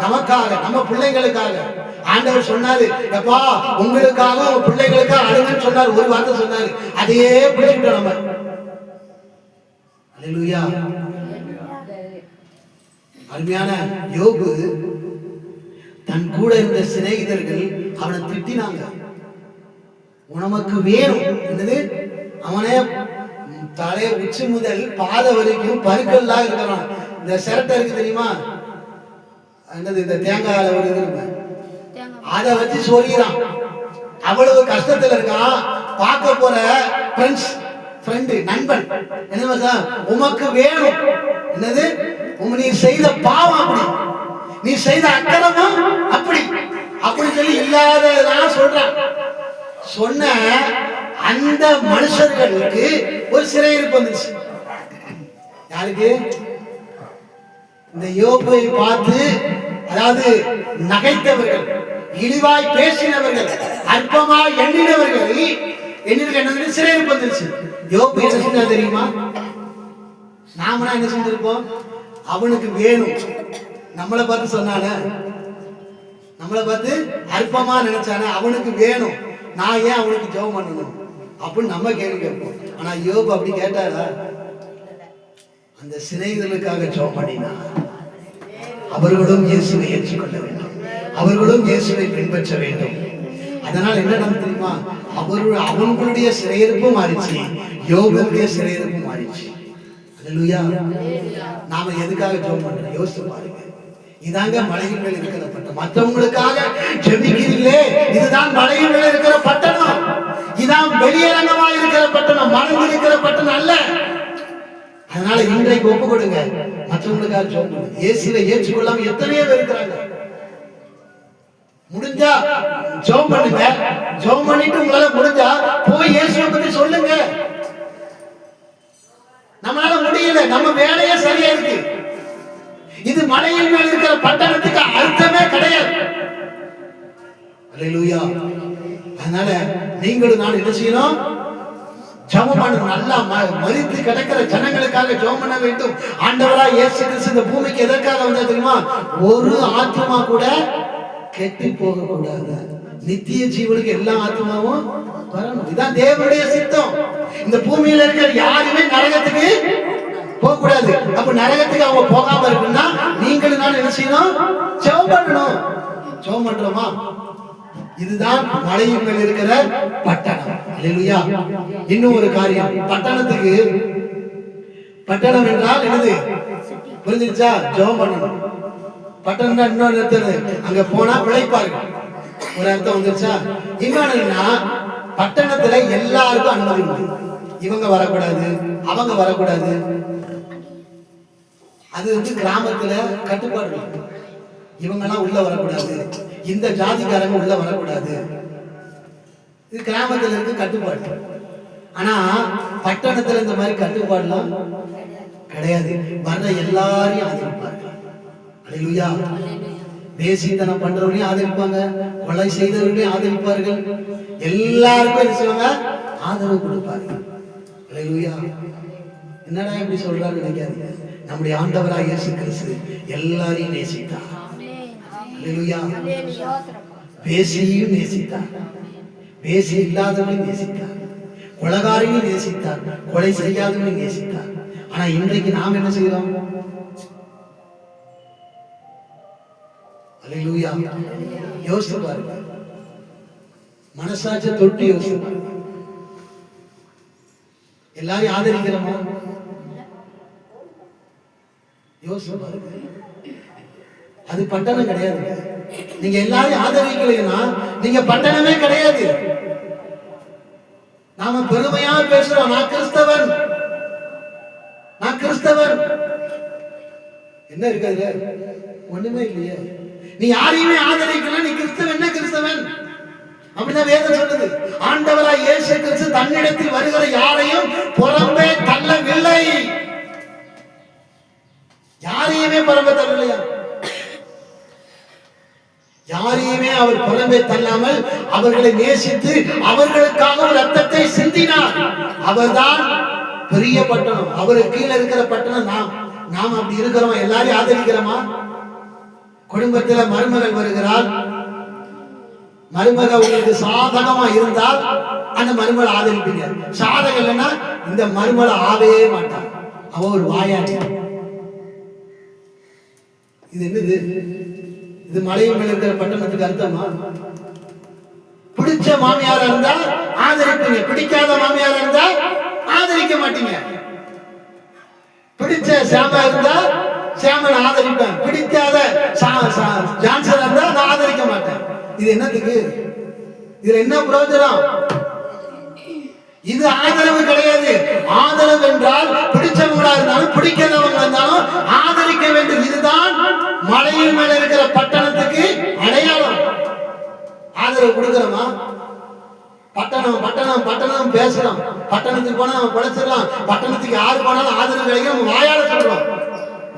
நமக்காக நம்ம பிள்ளைங்களுக்காக ஆண்டவர் சொன்னாரு, எப்பா உங்களுக்காக உங்க பிள்ளைங்களுக்காக அழுங்கன்னு சொன்னாரு. ஒரு வார்த்தை சொன்னாரு, அதையே பிடிச்சுட்டோம் நம்ம. அல்லேலூயா. அருமையான யோபு, தன் கூட இருந்த சிநேகிதர்கள் அவனை திட்டினாங்க. உனக்கு வேணும் என்னது? அவனே தலைய உச்சி முதல் பாத வரைக்கும் பருக்கள்லாம் இருக்கிறான். இந்த சிரட்டை இருக்கு தெரியுமா? என்னது இந்த தேங்காய் வருது, அதை வச்சு சொல்லிறான். அவ்வளவு கஷ்டத்துல இருக்கான். பார்க்க போற ஃப்ரெண்டு நண்பன் என்ன, உமக்கு வேணும் என்னது? நீ செய்த பாவம் அப்படி, நீ செய்த அக்கிரமம் அப்படி அப்படி சொல்லி இல்லாததான் சொல்றான். சொன்ன அந்த மனுஷர்களுக்கு ஒரு சிறையிருப்பு வந்துச்சு. யாருக்கு? இந்த யோபை பார்த்து, அதாவது நகைத்தவர்கள், இழிவாய் பேசினவர்கள், அற்பமாய் எண்ணினவர்கள் என்ன சிறையிருப்பு வந்துச்சு. யோபு என்ன செஞ்சா தெரியுமா? நாம என்ன செஞ்சிருப்போம்? அவனுக்கு வேணும். நம்மளை பார்த்து சொன்னான, நம்மளை பார்த்து அற்பமா நினைச்சானே அவனுக்கு வேணும், நான் ஏன் அவனுக்கு ஜெபம் பண்ணணும் அப்படின்னு நம்ம கேள்வி கேட்போம். ஆனா யோபு அப்படி கேட்டாரா? அந்த சிநேகிதர்களுக்காக ஜெபம் பண்ணினா அவர்களும் இயேசுவை ஏற்றுக்கொள்ள வேண்டும், அவர்களும் இயேசுவை பின்பற்ற வேண்டும். அதனால என்ன நடந்து தெரியுமா? அவங்களுடைய சிறையிருப்பு மாறிச்சு, யோபுடைய சிறையிருப்பு மாறிச்சு. அல்லேலூயா. நாம எதுக்காக ஜெபம் பண்றோம் யோசிச்சு பாருங்க. இதாங்க மலையின் மேல் இருக்கிற பட்டணம். மற்றவங்களுக்காக ஜெபிக்கிறீங்களே, இதுதான் மலையின் மேல் இருக்கிற பட்டணம். இதான் வெளியரங்கமா இருக்கிற பட்டணம், மனதில் இருக்கிற பட்டணம் அல்ல. அதனால இன்றைக்கு ஒப்பு கொடுங்க, மற்றவங்களுக்காக ஜெபம் பண்ணுங்க. இயேசுவை ஏற்றுக்கொள்ளாம எத்தனையோ பேர் இருக்கிறாங்க. முடிஞ்சா ஜெபம் பண்ணுங்க, ஜெபம் பண்ணிட்டு உங்களால முடிஞ்சா போய் இயேசுவை பத்தி சொல்லுங்க. நம்மளால முடியல, நம்ம வேலையே சரியா இருக்கு. இது மலையின் மேல் இருக்கிற பட்டணத்துக்கு அர்த்தமே கிடையாது. அல்லேலூயா. அதனால நீங்களும் நான் என்ன செய்யணும்? ஜெபம் பண்ணணும். நல்லா மரித்து கிடக்கிற ஜனங்களுக்காக ஜெபம் பண்ண வேண்டும். ஆண்டவராய் இயேசு கிறிஸ்து இந்த பூமிக்கு எதற்காக வந்தா தெரியுமா? ஒரு ஆத்மா கூட கெட்டு போக கூடாது, நித்திய ஜீவனுக்கு எல்லா ஆத்மாவும் வரணும். இதான் தேவனுடைய சித்தம். இந்த பூமியில இருக்கிற யாருமே நரகத்துக்கு போக கூடாது. அப்ப நரகத்துக்கு அவங்க போகாம இருக்குன்னா நீங்களும் நான் என்ன செய்யணும்? ஜெபம் பண்ணணும். ஜெபம் பண்றோமா? இதுதான் மலையின் மேல் இருக்கிற பட்டணம். அல்லேலூயா. இன்னும் ஒரு காரியம், பட்டணத்துக்கு பட்டணம் என்றால் என்னது புரிஞ்சுச்சா? ஜெபம் பண்ணணும். பட்டணம் இன்னொரு அர்த்தம், அங்க போனா பிழைப்பார்கள், ஒரு அர்த்தம் வந்துருச்சா? இன்னொன்னா பட்டணத்துல எல்லாருக்கும் அனுமதி உண்டு. இவங்க வரக்கூடாது, அவங்க வரக்கூடாது. அது கிராமத்துல கட்டுப்பாடு, இவங்கெல்லாம் உள்ள வரக்கூடாது, இந்த ஜாதிக்காரங்க உள்ள வரக்கூடாது. இது கிராமத்துல இருக்கு கட்டுப்பாடு. ஆனா பட்டணத்துல இந்த மாதிரி கட்டுப்பாடுலாம் கிடையாது. வர்ற எல்லாரையும் ஆதரிப்பார்கள். அல்லேலூயா. தேசித்தனம் பண்றவங்களையும் ஆதரிப்பாங்க, கொலை செய்தவர்களையும் ஆதரிப்பார்கள், எல்லாருக்கும் என்ன செய்வாங்க? ஆதரவு கொடுப்பார்கள். அல்லேலூயா. என்னடா இப்படி சொல்றாரு நினைக்காதீங்க. நம்முடைய ஆண்டவராய் இயேசு கிறிஸ்து எல்லாரையும் நேசித்தார். அல்லேலூயா. பேசியையும் நேசித்தார், பேசி இல்லாதவனையும் நேசித்தார், கொலைகாரையும் நேசித்தார், கொலை செய்யாதவனையும் நேசித்தார். ஆனா இன்றைக்கு நாம் என்ன செய்யறோம்? அல்லேலூயா. யோசித்து பாருங்க, மனசாட்சி தொட்டு யோசித்து பாருங்க. எல்லாரையும் ஆதரிக்கிறோமா? யோசித்து பாருங்க. அது பட்டணம் கிடையாது. நீங்க எல்லாரையும் ஆதரிக்கலைன்னா நீங்க பட்டணமே கிடையாது. நாம பெருமையா பேசுறோம், நான் கிறிஸ்தவன், நான் கிறிஸ்தவன். என்ன இருக்காது? ஒண்ணுமே இல்லையே. நீ யாரையுமே ஆதரிக்கல, நீ கிறிஸ்தவன். என்ன கிறிஸ்தவன்? அப்படிதான் வேதம் சொல்லுது. ஆண்டவராய் இயேசு கிறிஸ்து தன்னிடத்தில் வருகிற யாரையும் புறம்பே தள்ளவில்லை. யாரையுமே புறம்பே தள்ளலையா? யாரையுமே அவர் புறம்பே தள்ளாமல் அவர்களை நேசித்து அவர்களுக்காக ரத்தத்தை சிந்தினார். அவர்தான் பெரிய பட்டணம். அவருக்கு கீழே இருக்கிற பட்டணம் நாம் அப்படி இருக்கிறோமா? எல்லாரையும் ஆதரிக்கிறோமா? குடும்பத்துல மருமகள் வருகிறாள், மருமக உங்களுக்கு சாதகமா இருந்தால் அந்த மருமகளை ஆதரிப்பீங்க. சாதகம் இல்லைன்னா இந்த மருமலை ஆவே மாட்டான், அவ ஒரு வாயாடி. இது என்னது? இது மலையின் மேல் இருக்கிற பட்டணத்துக்கு அர்த்தமா? பிடிச்ச மாமியாரா இருந்தா ஆதரிப்பீங்க, பிடிக்காத மாமியாரா இருந்தா ஆதரிக்க மாட்டீங்க. பிடிச்ச சாமா இருந்தா சாமன் ஆதரிப்பேன், பிடிக்காத ஜான்சன் இருந்தா நான் ஆதரிக்க மாட்டேன். இது என்னத்துக்கு? இதுல என்ன பிரயோஜனம்? இது ஆதரவு கிடையாது. ஆதரவு என்றால் பிடிச்சவங்களா இருந்தாலும் பிடிக்காதவங்க இருந்தாலும் ஆதரிக்க வேண்டும். இதுதான் மலையின் மேல இருக்கிற பட்டணத்துக்கு அடையாளம். ஆதரவு கொடுக்கிறோமா? பட்டணம் பட்டணம் பட்டணம் பேசுறோம். பட்டணத்துக்கு போனா நம்ம குறைச்சிடலாம். பட்டணத்துக்கு யாரு போனாலும் ஆதரவு கிடைக்கும். நம்ம வாயால சொல்றோம்,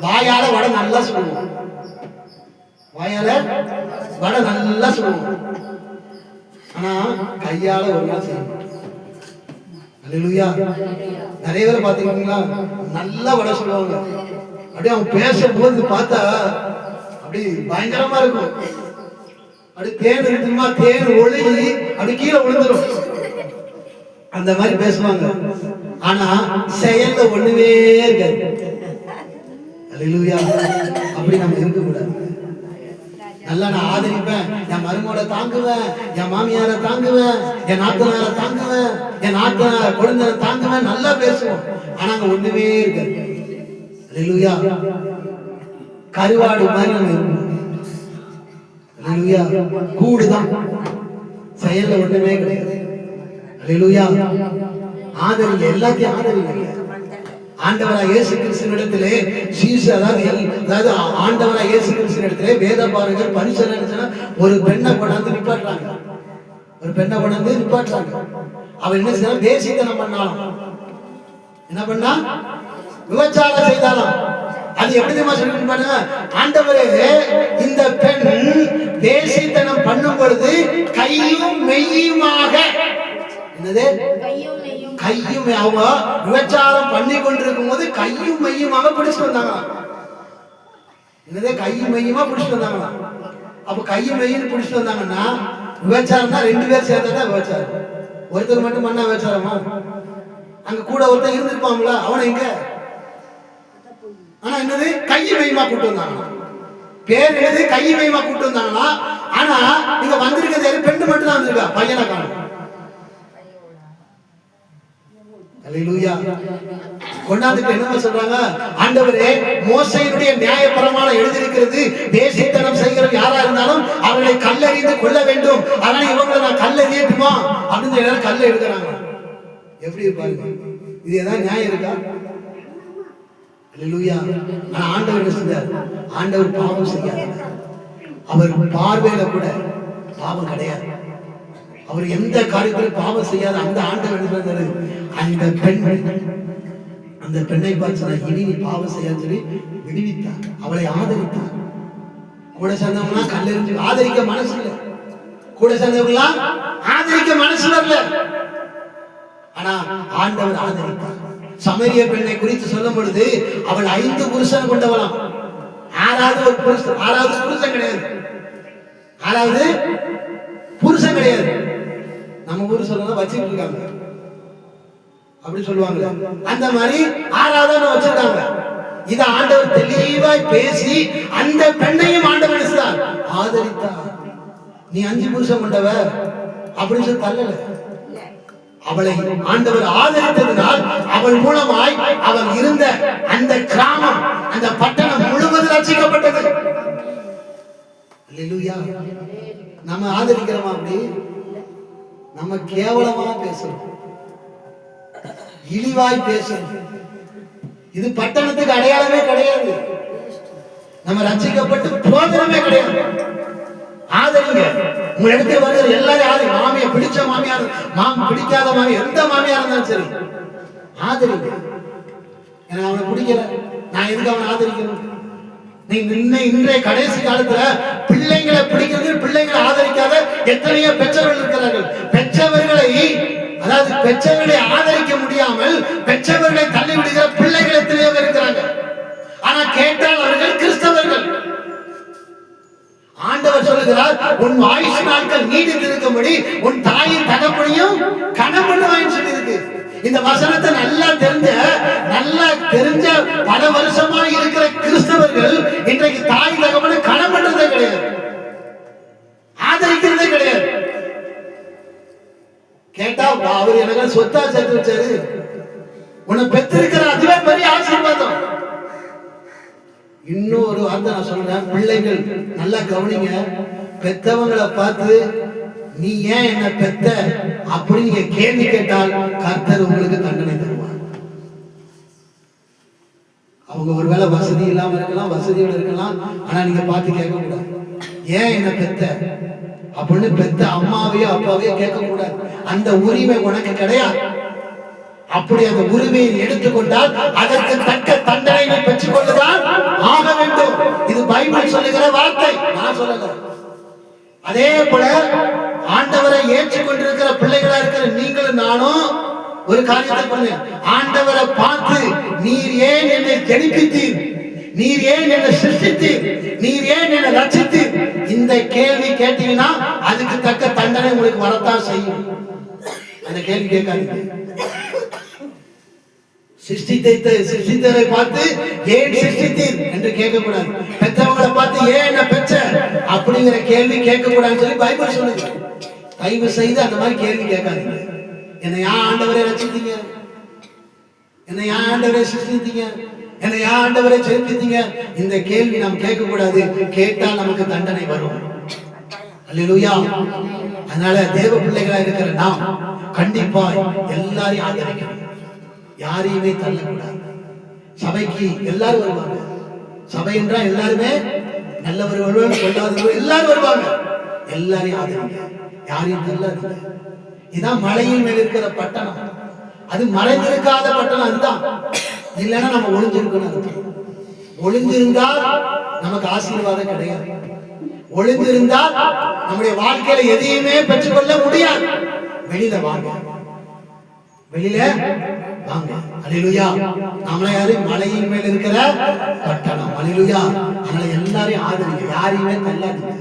வாயால வடை நல்லா சொல்லுவோம், வாயால வடை நல்லா சொல்லுவோம். ஆனா கையால ஒரு நாள் செய்யணும். அல்லேலூயா. நிறைய பேர் பாத்தீங்களா, நல்லா வடை சொல்லுவாங்க. அப்படியே அவங்க பேசும்போது பார்த்தா அப்படி பயங்கரமா இருக்கும். அப்படி தேன் இருக்குமா, தேன் ஒழுகி அப்படி கீழே விழுந்துரும். அந்த மாதிரி பேசுவாங்க. ஆனா செயல்ல ஒண்ணுமே இருக்காது. அல்லேலூயா. அப்படி நம்ம இருக்க கூடாது. நல்லா நான் ஆதரிப்பேன், என் மருமோட தாங்குவேன், என் மாமியார தாங்குவேன், என் நாத்தனார தாங்குவேன், என் நாத்தனார கொழுந்தரை தாங்குவேன், நல்லா பேசுவோம். ஆனா அங்க ஒண்ணுமே இருக்காது. அல்லேலூயா. கருவாடு மாதிரி நம்ம இருக்கணும். அல்லேலூயா. கூடுதான், செயல்ல ஒண்ணுமே கிடையாது. அல்லேலூயா. ஆதரிங்க, எல்லாத்தையும் ஆதரிங்க. ஆண்டவராய் இயேசு கிறிஸ்துவினிடத்திலே அதாவது ஆண்டவராய் இயேசு கிறிஸ்துவினிடத்திலே வேதபாரகர் பரிசேயர்கள் ஒரு பெண்ணை கொண்டாந்து நிப்பாட்டுறாங்க. ஒரு பெண்ணை கொண்டாந்து நிப்பாட்டுறாங்க. அவன் என்ன செய்யறான்? தேசித்தனம் பண்ணாலும், என்ன பண்ணா? விபச்சாரம் செய்தாலும். அது எப்படி தெரியுமா சொல்லி பாருங்க, ஆண்டவரே இந்த பெண் தேசித்தனம் பண்ணும் பொழுது கையும் மெய்யுமாக, என்னது கையும், அவங்க விபச்சாரம் பண்ணி கொண்டிருக்கும் போது கையும் மெய்யுமாக பிடிச்சிட்டு வந்தாங்களா? என்னதே கையும் மெய்யுமா பிடிச்சிட்டு வந்தாங்களா? அப்ப கையும் மெய்யும் பிடிச்சிட்டு வந்தாங்கன்னா விபச்சாரம் தான், 2 பேர் சேர்ந்ததான் விபச்சாரம். ஒருத்தர் மட்டும் பண்ணா விபச்சாரமா? அங்க கூட ஒருத்தர் இருந்திருப்பாங்களா? அவனை எங்க? ஆனா என்னது கையும் மெய்யுமா கூட்டு வந்தாங்களா? பேர் என்னது கையும் மெய்யுமா கூட்டு வந்தாங்களா? ஆனா இங்க வந்திருக்கிறது பெண்ணு மட்டும் தான் வந்திருக்கா, பையனை காணும். அல்லேலூயா. கொண்டாந்துட்டு என்ன சொல்றாங்க? ஆண்டவரே, மோசேயினுடைய நியாயப்பிரமாணம் எழுதியிருக்கிறது, தேசித்தனம் செய்கிற யாரா இருந்தாலும் அவர்களை கல்லெறிந்து கொள்ள வேண்டும். ஆனா இவங்களை நான் கல்லெறியட்டுமா அப்படின்னு எல்லாரும் கல்ல எடுக்கிறாங்க. எப்படி பாருங்க, இது ஏதாவது நியாயம் இருக்கா? அல்லேலூயா. ஆனா ஆண்டவர் என்ன செஞ்சார்? ஆண்டவர் பாவம் செய்யாத, அவர் பார்வையில கூட பாவம் கிடையாது. அவர் எந்த காரியத்திலும் பாவம் செய்யாத அந்த ஆண்டவர் என்ன பண்ணாரு? அந்த பெண்ணை பார்த்து இனி நீ பாவம் செய்யான்னு சொல்லி விடுவித்தார். அவளை ஆதரித்தார். கூட சேர்ந்தவங்களா கல்லெறிஞ்சு ஆதரிக்க மனசு இல்ல, கூட சேர்ந்தவங்களா ஆதரிக்க மனசு வரல. ஆனா ஆண்டவர் ஆதரித்தார். சமரிய பெண்ணை குறித்து சொல்லும் பொழுது அவள் 5 புருஷன் கொண்டவளாம். 6வது புருஷன் கிடையாது. 6வது புருஷன் கிடையாது. நம்ம ஊர் சொல்றத வச்சுட்டு இருக்காங்க, அப்படி சொல்லுவாங்க. அந்த மாதிரி 6வது வச்சிருக்காங்க. இத ஆண்டவர் தெளிவாய் பேசி அந்த பெண்ணையும் ஆண்டவர் ஆதரித்தார். நீ 5 புருஷன் கொண்டவ அப்படின்னு சொல்லி தள்ளல. அவளை ஆண்டவர் ஆதரித்ததினால் அவள் மூலமாய் அவள் இருந்த அந்த கிராமம், அந்த பட்டணம் முழுவதும் ரட்சிக்கப்பட்டது. அல்லேலூயா. நம்ம ஆதரிக்கிறோமா? அப்படி நம்ம கேவலமா பேசுறோம், இழிவாய் பேசுறோம். இது பட்டணத்துக்கு அடையாளமே கிடையாது. நம்ம ரட்சிக்கப்பட்டு பிரோஜனமே கிடையாது. ஆதரிங்க. உங்க இடத்துல வருகிற எல்லாரும் ஆதரி. மாமியை பிடிச்ச மாமியார், பிடிக்காத மாமியார், எந்த மாமியார் இருந்தாலும் சரி ஆதரிங்க. எனக்கு அவனை பிடிக்கல, நான் எதுக்கு அவனை ஆதரிக்கணும்? இன்றைய கடைசி காலத்துல பிள்ளைங்களை பிடிக்கிறது, பிள்ளைங்களை ஆதரிக்காத எத்தனையோ பெற்றவர்கள் இருக்கிறார்கள். பெற்றவர்களை ஆதரிக்க முடியாமல் பெற்றவர்களை தள்ளிவிடுகிற பிள்ளைகள் எத்தனையோ இருக்கிறாங்க. ஆனா கேட்டால் அவர்கள் கிறிஸ்தவர்கள். ஆண்டவர் சொல்லுகிறார், உன் ஆயுசு நாட்கள் நீடித்திருக்கும்படி உன் தாயின் தகப்பனையும் கனம் பண்ணுவான்னு சொல்லி இருக்கு. இந்த வசனத்தை நல்லா தெரிஞ்ச பல வருஷமா இருக்கிற கிறிஸ்தவர்கள் இன்றைக்கு தாய் தகப்பனை கனம் பண்றதே கிடையாது, ஆதரிக்கிறதே கிடையாது. கேட்டா அவர் எனக்கு சொத்தா சேர்த்து வச்சாரு, உன்னை பெற்றிருக்கிற அதுவே பெரிய ஆசீர்வாதம். இன்னொரு வார்த்தை நான் சொல்றேன், பிள்ளைகள் நல்லா கவனிங்க. பெத்தவங்களை பார்த்து நீ ஏன் என்ன பெத்த அப்படி நீங்க கேள்வி கேட்டால் கர்த்தர் உங்களுக்கு தண்டனை தருவார். அவங்க ஒருவேளை வசதி இல்லாம இருக்கலாம், வசதியோட இருக்கலாம். ஆனா நீங்க பார்த்து கேட்க கூடாது, ஏன் என்ன பெத்த அப்படின்னு பெத்த அம்மாவையோ அப்பாவையோ கேட்க கூடாது. அந்த உரிமை உனக்கு கிடையாது. அப்படி அந்த உரிமையை எடுத்துக்கொண்டால் அதற்கு தக்க தண்டனை பெற்றுக் கொண்டுதான் ஆக வேண்டும். இது பைபிள் சொல்லுகிற வார்த்தை, நான் சொல்லல. அதே போல ஆண்டவரை ஏற்றுக்கொண்டிருக்கிற பிள்ளைகளா இருக்கிற நீங்களும் நானும் ஒரு காரியத்தை பண்ணுங்க. ஆண்டவரை பார்த்து நீர் ஏன் என்னை ஜெனிப்பித்தீர், நீர் ஏன் என்னை சிருஷ்டித்தீர், நீர் ஏன் என்னை ரட்சித்தீர், இந்த இந்த கேள்வி கேட்டீங்கன்னா அதுக்கு தக்க தண்டனை உங்களுக்கு வரத்தான் செய்யும். அந்த கேள்வி கேட்காதீங்க. சிருஷ்டித்தரை பார்த்து ஏன் சிருஷ்டித்தீர் என்று கேட்கக்கூடாது. பெற்றவங்களை பார்த்து ஏன் என்ன பெற்ற அப்படிங்கிற கேள்வி கேட்கக்கூடாதுன்னு சொல்லி பைபிள் சொல்லுது. தயவு செய்து அந்த மாதிரி கேள்வி கேட்காதீங்க. என்னை யார் ஆண்டவரை ரசித்தீங்க, என்னை யார் ஆண்டவரை சிருஷ்டித்தீங்க, என்னை யார் ஆண்டவரை செலுத்தித்தீங்க, இந்த கேள்வி நாம் கேட்கக்கூடாது. கேட்டால் நமக்கு தண்டனை வரும். அல்லேலூயா. அதனால தேவ பிள்ளைகளா இருக்கிற நாம் கண்டிப்பா எல்லாரையும் ஆதரிக்கணும், யாரையுமே தள்ளக்கூடாது. சபைக்கு எல்லாரும் வருவாங்க. சபை என்றால் எல்லாருமே நல்லவர்கள் கொள்ளாதவர்கள் எல்லாரும் வருவாங்க. எல்லாரையும் ஆதரிங்க, யாரையும் தள்ளாதீங்க. இதான் மலையின் மேல் இருக்கிற பட்டணம். அது மறைந்திருக்காத பட்டணம். அதுதான். இல்லைன்னா நம்ம ஒளிஞ்சிருக்கணும். ஒளிஞ்சிருந்தால் நமக்கு ஆசீர்வாதம் கிடையாது. ஒளிந்திருந்தால் நம்முடைய வாழ்க்கையில எதையுமே பெற்றுக்கொள்ள முடியாது. வெளியில வாங்க, வெளியில வாங்க. அல்லேலூயா. நாம யாரு? மலையின் மேல் இருக்கிற பட்டணம். அல்லேலூயா. அதனால எல்லாரையும் ஆதரிங்க, யாரையுமே தள்ளாதீங்க.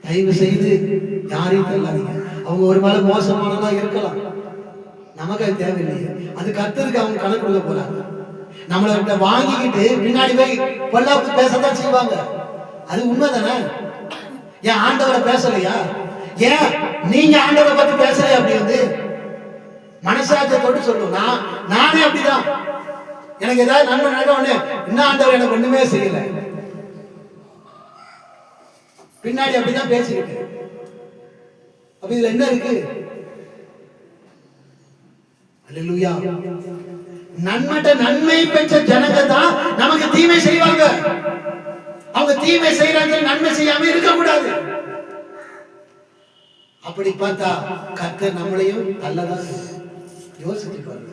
தயவு செய்து யாரையும் தள்ளாதீங்க. அவங்க ஒரு மேல மோசமானதா இருக்கலாம், நமக்கு அது தேவையில்லையே. அது கர்த்தருக்கு அவங்க கணக்கு கொடுக்க போறாங்க. நம்மள வாங்கிக்கிட்டு பின்னாடி போய் பொல்லாப்பு பேசத்தான் செய்வாங்க. அது உண்மைதானே? ஏன் ஆண்டவரை பேசலையா? ஏன் நீங்க ஆண்டவரை பத்தி பேசலையா? அப்படி வந்து மனசாட்சியத்தோடு சொல்லுவோம். நானே அப்படிதான். எனக்கு ஏதாவது நன்மை நடக்க உடனே என்ன ஆண்டவர் எனக்கு ஒண்ணுமே செய்யல, பின்னாடி அப்படிதான் பேசிக்கிட்டு. அப்ப இதுல என்ன இருக்கு? அல்லேலூயா. நன்மை பெற்ற ஜனங்க தான் நமக்கு தீமை செய்வாங்க. அவங்க தீமை செய்யறாங்க, நன்மை செய்யாம இருக்க கூடாது. அப்படி பார்த்தா கர்த்தர் நம்மளையும் நல்லதான். யோசிச்சு பாருங்க.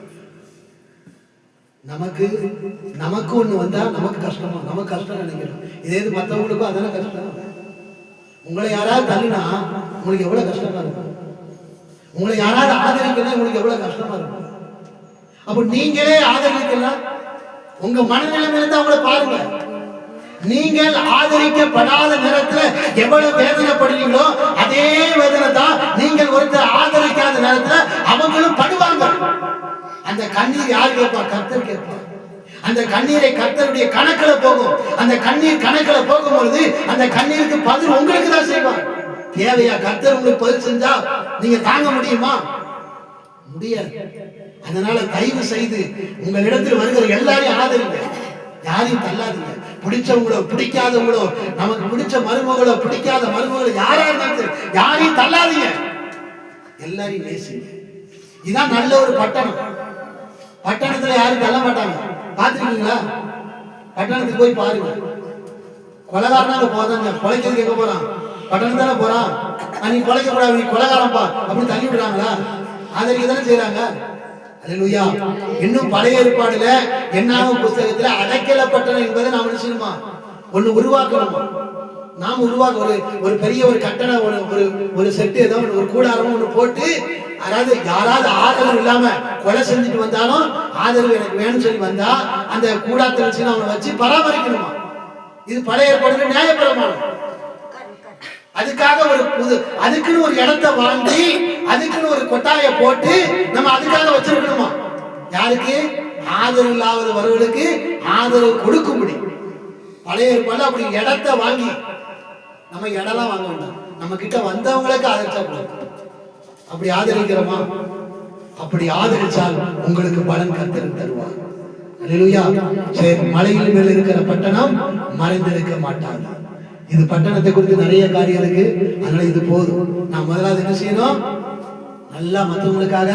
நமக்கு ஒண்ணு வந்தா நமக்கு கஷ்டமா, நமக்கு கஷ்டம் நினைக்கிறோம். இதே மற்றவங்களுக்கும் அதான கஷ்டம். உங்களை யாராவது தள்ளினா உங்களுக்கு எவ்வளவு கஷ்டமா இருக்கும். உங்களை யாராவது ஆதரிக்கணும் உங்களுக்கு எவ்வளவு கஷ்டமா இருக்கும். அப்ப நீங்களே ஆதரிக்கலாம். உங்க மனநிலைமையில இருந்து அவங்கள பாருங்க. நீங்கள் ஆதரிக்கப்படாத நேரத்துல எவ்வளவு வேதனைப்படுவீங்களோ அதே வேதனை தான் நீங்கள் ஒருத்தர் ஆதரிக்காத நேரத்துல அவங்களும் படுவாங்க. அந்த கண்ணீர் யார் கேட்பா? கர்த்தர் கேட்பார். அந்த கண்ணீரை கர்த்தருடைய கணக்குல போகும். அந்த கண்ணீர் கணக்குல போகும்பொழுது அந்த கண்ணீருக்கு பதில் உங்களுக்கு தான் செய்வார். தேவையா? கர்த்தர் உங்களுக்கு பதில் செஞ்சா நீங்க தாங்க முடியுமா? முடியாது. அதனால தயவு செய்து உங்களிடத்தில் வருகிற எல்லாரையும் ஆதரிங்க, யாரையும் தள்ளாதீங்க. பிடிச்சவங்களோ பிடிக்காதவங்களோ, நமக்கு பிடிச்ச மருமகளோ பிடிக்காத மருமகளோ யாரா இருந்தாலும் யாரையும் தள்ளாதீங்க, எல்லாரையும் நேசிங்க. இதான் நல்ல ஒரு பட்டணம். பட்டணத்துல யாரும் தள்ள மாட்டாங்க. பாத்துருக்கீங்களா? பட்டணத்துக்கு போய் பாருங்க. கொலைகாரனால போதாங்க, கொலைக்கிறது எங்க போறான்? பட்டணத்தால போறான். நீ கொலைக்க கூடாது, நீ கொலைகாரன்பா அப்படின்னு தள்ளி விடுறாங்களா? ஆதரிக்க தானே செய்யறாங்க. அல்லேலூயா. இன்னும் பழைய ஏற்பாடுல என்னாகும் புத்தகத்துல அடைக்கல பட்டணம் என்பதை நாம் நினைச்சுமா ஒண்ணு உருவாக்கணுமா? நாம் உருவாக்க ஒரு பெரிய ஒரு கட்டணம், ஒரு செட்டு, ஏதோ ஒரு கூடாரம் ஒண்ணு போட்டு, அதாவது யாராவது ஆதரவு இல்லாம கொலை செஞ்சுட்டு வந்தாலும் ஆதரவு எனக்கு வேணும்னு சொல்லி வந்தா அந்த கூடாரத்தை வச்சு அவனை வச்சு பராமரிக்கணுமா? இது பழைய ஏற்பாடுல நியாயப்பிரமாணம். அதுக்காக அதுக்குன்னு ஒரு இடத்தை வாங்கி அதுக்குன்னு ஒரு கொட்டாயை போட்டு நம்ம அதுக்காக வச்சிருக்கணுமா? யாருக்கு? ஆதரவு இல்லாதவர்களுக்கு ஆதரவு கொடுக்க முடியும். பழைய ஏற்பாடு அப்படி இடத்தை வாங்கி, நம்ம இடம்லாம் வாங்க வேண்டாம், நம்ம கிட்ட வந்தவங்களுக்கு ஆதரிச்சா போதும். அப்படி ஆதரிக்கிறோமா? அப்படி ஆதரிச்சால் உங்களுக்கு பலன் கர்த்தர் தருவார். அல்லேலூயா. சரி, மலையின் மேல் இருக்கிற பட்டணம் மறைந்திருக்க மாட்டாங்க. இது பட்டணத்தை குறித்து நிறைய காரியம் இருக்கு. அதனால இது போதும். நான் முதலாவது என்ன செய்யணும்? நல்லா மற்றவங்களுக்காக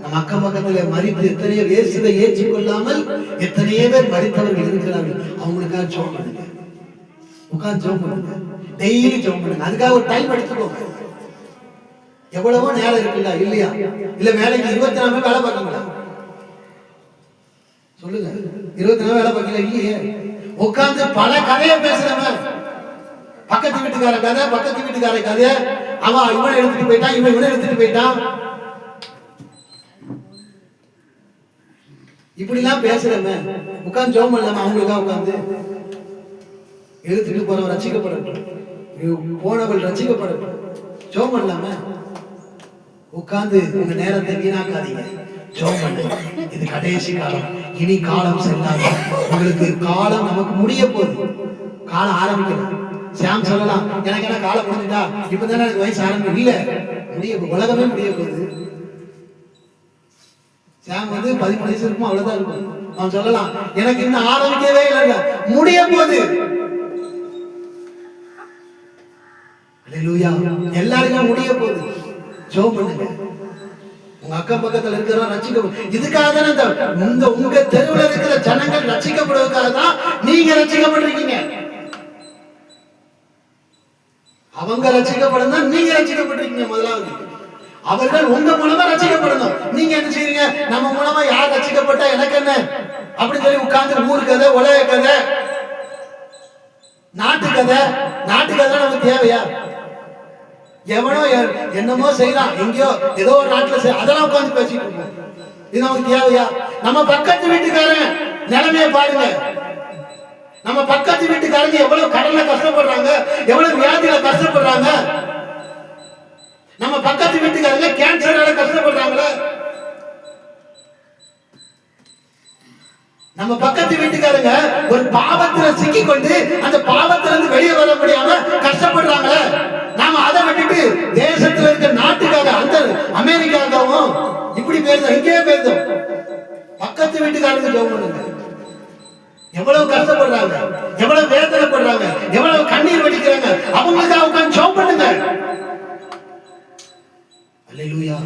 நம்ம அக்கம் பக்கத்துல மறித்து எத்தனையோ இயேசுவை ஏற்றுக்கொள்ளாமல் எத்தனையோ பேர் மறித்தவர்கள் இருக்கிறார்கள். அவங்களுக்காக ஜெபம் பண்ணுங்க, உட்கார்ந்து ஜெபம் பண்ணுங்க, டெய்லி ஜெபம் பண்ணுங்க. அதுக்காக ஒரு டைம் எடுத்துக்கோங்க. எவ்வளவோ நேரம் இருக்குல்ல, இல்லையா? இல்ல வேலைக்கு 24 மணி வேலை பார்க்கீங்களா? சொல்லுங்க. 24 வேலை பார்க்கல இல்லையே. உட்கார்ந்து பல கதையை பேசுறவன், பக்கத்து வீட்டுக்கார கதை, பக்கத்து வீட்டுக்கார கதை, அவன் இவனை எடுத்துட்டு போயிட்டான், இவனை எடுத்துட்டு போயிட்டான், இப்படி எல்லாம் பேசுறவன் உட்கார்ந்து ஜெபம் பண்ணலாமா? அவங்களுக்காக உட்கார்ந்து எடுத்துட்டு போறவன் ரசிக்கப்படட்டும். போனவள் ரசிக்கப்படும். ஜெபம் பண்ணலாம? உட்கார்ந்து உங்க நேரத்தை வீணாக்காதீங்க. ஜெபம் பண்ணுங்க. இது கடைசி காலம். இனி காலம் செல்லாது. உங்களுக்கு காலம் நமக்கு முடிய போகுது. காலம் ஆரம்பிக்கணும். சாம் சொல்லலாம், எனக்கு என்ன காலம் முடிஞ்சுட்டா, இப்பதானே எனக்கு வயசு ஆரம்பிக்கும். இல்ல, முடிய உலகமே முடிய போகுது. சாம் 13 வயசு இருக்கும், அவ்வளவுதான் இருக்கும். அவன் சொல்லலாம், எனக்கு இன்னும் ஆரம்பிக்கவே இல்லை, முடிய போகுது. அல்லேலூயா. எல்லாருக்கும் முடிய போகுது. ஜெபம் பண்ணுங்க. உங்க அக்கம் பக்கத்துல இருக்கிறவங்க ரட்சிக்க, இதுக்காக தானே உங்க தெருவில் இருக்கிற ஜனங்கள் ரட்சிக்கப்படுவதற்காக தான் நீங்க ரட்சிக்கப்பட்டிருக்கீங்க. அவங்க ரட்சிக்கப்படணும், நீங்க ரட்சிக்கப்பட்டிருக்கீங்க. முதலாவது அவர்கள் உங்க மூலமா ரட்சிக்கப்படணும். நீங்க என்ன செய்றீங்க? நம்ம மூலமா யார் ரட்சிக்கப்பட்டா எனக்கு என்ன அப்படின்னு சொல்லி உட்கார்ந்து ஊர் கதை, உலக கதை, நாட்டு கதை நமக்கு தேவையா? எவனோ என்னமோ செய்யலாம், எங்கேயோ ஏதோ ஒரு நாட்டுல செய்ய, அதெல்லாம் உட்கார்ந்து பேசிட்டு இருக்கோம். இது நமக்கு தேவையா? நம்ம பக்கத்து வீட்டுக்காரன் நிலைமையை பாருங்க. நம்ம பக்கத்து வீட்டுக்காரங்க எவ்வளவு கடல்ல கஷ்டப்படுறாங்க, எவ்வளவு வியாதியில கஷ்டப்படுறாங்க. நம்ம பக்கத்து வீட்டுக்காரங்க கேன்சரால கஷ்டப்படுறாங்களே. நம்ம பக்கத்து வீட்டுக்காரங்க ஒரு பாவத்துல சிக்கிக்கொண்டு அந்த பாவத்துல இருந்து வெளியே வர முடியாம கஷ்டப்படுறாங்களே. நாம அதை விட்டுட்டு தேசத்துல இருக்க நாட்டுக்காக, அந்த அமெரிக்காவும் இப்படி பேருந்தோம், இங்கே பேருந்தோம். பக்கத்து வீட்டுக்காரங்க ஜெபம் பண்ணுங்க. எவ்வளவு கஷ்டப்படுறாங்க, எவ்வளவு வேதனைப்படுறாங்க, எவ்வளவு கண்ணீர் வடிக்கிறாங்க. அவங்களுக்காக உட்கார்ந்து ஜெபம் பண்ணுங்க. அல்லேலூயா.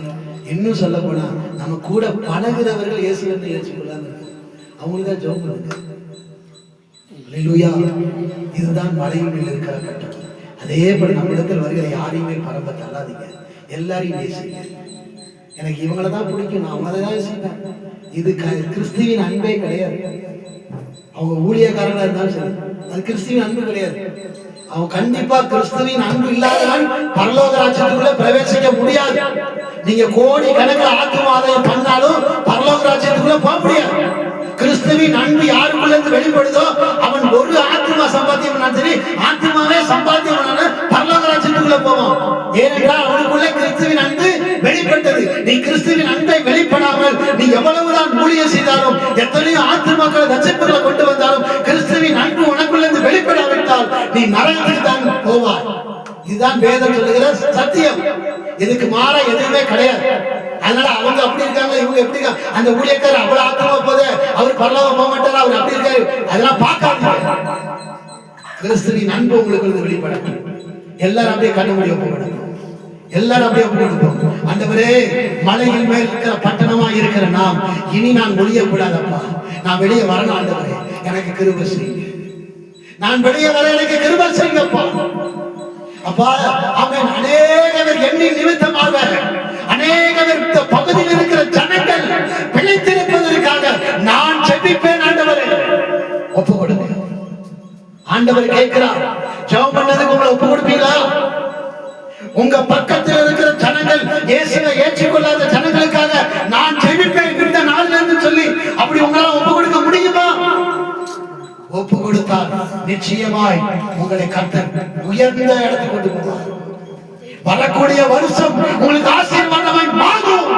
இன்னும் சொல்ல போனா நம்ம கூட பழகிறவர்கள் இயேசுவை ஏற்றுக்கொள்ளாம அவங்களுக்காக ஜெபம் பண்ணுங்க. அல்லேலூயா. இதுதான் மலையின் மேல் இருக்கிற கட்டம். அதே போல நம்மிடத்தில் வருகிற யாரையுமே பரம்ப தள்ளாதீங்க. எல்லாரையும் நேசிங்க. எனக்கு இவங்களை தான் பிடிக்கும், நான் அவங்களை தான் நேசிப்பேன். இது கிறிஸ்துவின் அன்பே கிடையாது. அவங்க ஊழியக்காரங்களா இருந்தாலும் சரி, அது கிறிஸ்துவின் அன்பு கிடையாது. அவன் கண்டிப்பா கிறிஸ்துவின் அன்பு இல்லாதவன் பரலோக ராஜ்யத்துக்குள்ள பிரவேசிக்க முடியாது. நீங்க கோடி கணக்கில் ஆத்தும ஆதாயம் பண்ணாலும் பரலோக ராஜ்யத்துக்குள்ள போக முடியாது. கிறிஸ்துவின் அன்பு யாருக்குள்ள இருந்து வெளிப்படுதோ அவன் ஒரு ஆத்மா சம்பாத்தியம் சரி, ஆத்மாவே சம்பாத்தியம் பரலோக ராஜ்யத்துக்குள்ள போவான். ஏனென்றால் அவனுக்குள்ள கிறிஸ்துவின் அன்பு வெளிப்பட்டது. நீ கிறிஸ்துவின் அன்பை வெளிப்படாமல் நீ எவ்வளவுதான் ஊழியம் செய்தாலும், எத்தனையோ ஆத்மாக்களை ரட்சிப்புகளை கொண்டு வந்தாலும், கிறிஸ்துவின் அன்பு உனக்குள்ள இருந்து வெளிப்படாவிட்டால் நீ நரகத்துக்கு தான் போவாய். இதுதான் வேதம் சொல்லுகிற சத்தியம். இதுக்கு மாற எதுவுமே கிடையாது. அதனால அவங்க அப்படி இருக்காங்க, இவங்க எப்படி இருக்காங்க, அந்த ஊழியக்காரர் அவ்வளவு ஆத்மா போது அவர் பரலோகம் போக மாட்டார், அவர் அப்படி இருக்காரு, அதெல்லாம் பார்க்காதீங்க. கிறிஸ்துவின் அன்பு உங்களுக்கு வெளிப்படும். எல்லாரும் அப்படியே கண்ண முடியும் போகணும். எல்லாரும் அப்படியே போகணும். ஆண்டவரே, மலையின் மேல் இருக்கிற பட்டணமா இருக்கிற நாம் இனி நான் ஒழியக்கூடாதப்பா. நான் வெளியே வரணும் ஆண்டவரே, எனக்கு கிருபை செய்யுங்க. நான் வெளியே வர எனக்கு கிருபை செய்யுங்கப்பா. அப்பா ஆமென். அநேகர் எண்ணி நிமித்தமாக அநேகர் பகுதியில் இருக்கிற ஜனங்கள் பிழைத்திருப்பதற்காக நான் ஜெபிப்பேன் ஆண்டவரே. ஒப்பு கொடுங்க. ஆண்டவர் கேட்கிறார், ஜெபம் பண்ணதுக்கு உங்களை ஒப்பு கொடுப்பீங்களா? உங்க பக்கத்தில் இருக்கிற ஜனங்கள் இயேசுவை ஏற்றுக்கொள்ளாத ஜனங்களுக்காக நான் ஜெபிப்பேன் இந்த நாளில் இருந்து சொல்லி அப்படி உங்களால ஒப்பு கொடுக்க முடியுமா? ஒப்பு கொடுத்தால் நிச்சயமாய் உங்களை கர்த்தர் உயர்ந்த இடத்துக்கு கொண்டு போவார். வரக்கூடிய வருஷம் உங்களுக்கு ஆசீர்வாதமாய் மாறும்.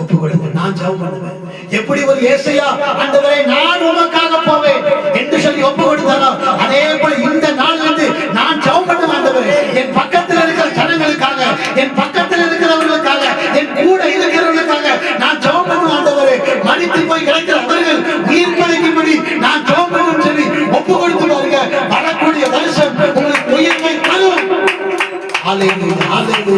ஒப்பு கொடுங்க. நான் ஜெபம் பண்ணுவேன். எப்படி ஒரு ஏசையா ஆண்டவரே நான் உமக்காக போவேன் என்று சொல்லி ஒப்பு கொடுத்தாரோ அதே போல இந்த நாள்ல இருந்து நான் ஜெபம் பண்ணுவேன். ஆண்டவரே, என் பக்கத்தில் இருக்கிற ஜனங்களுக்காக, என் பக்கத்தில் இருக்கிறவர்களுக்காக, என் கூட இருக்கிறவர்களுக்காக நான் ஜெபம் பண்ணுவேன். ஆண்டவரே, மரித்து போய் கிடைக்கிற அவர்கள் உயிர் படைக்கும்படி நான் ஜெபம் பண்ணுவேன் சொல்லி ஒப்பு கொடுத்து பாருங்க. வரக்கூடிய வருஷம் உங்களுக்கு உயிர்மை தரும். ஹல்லேலூயா, ஹல்லேலூயா.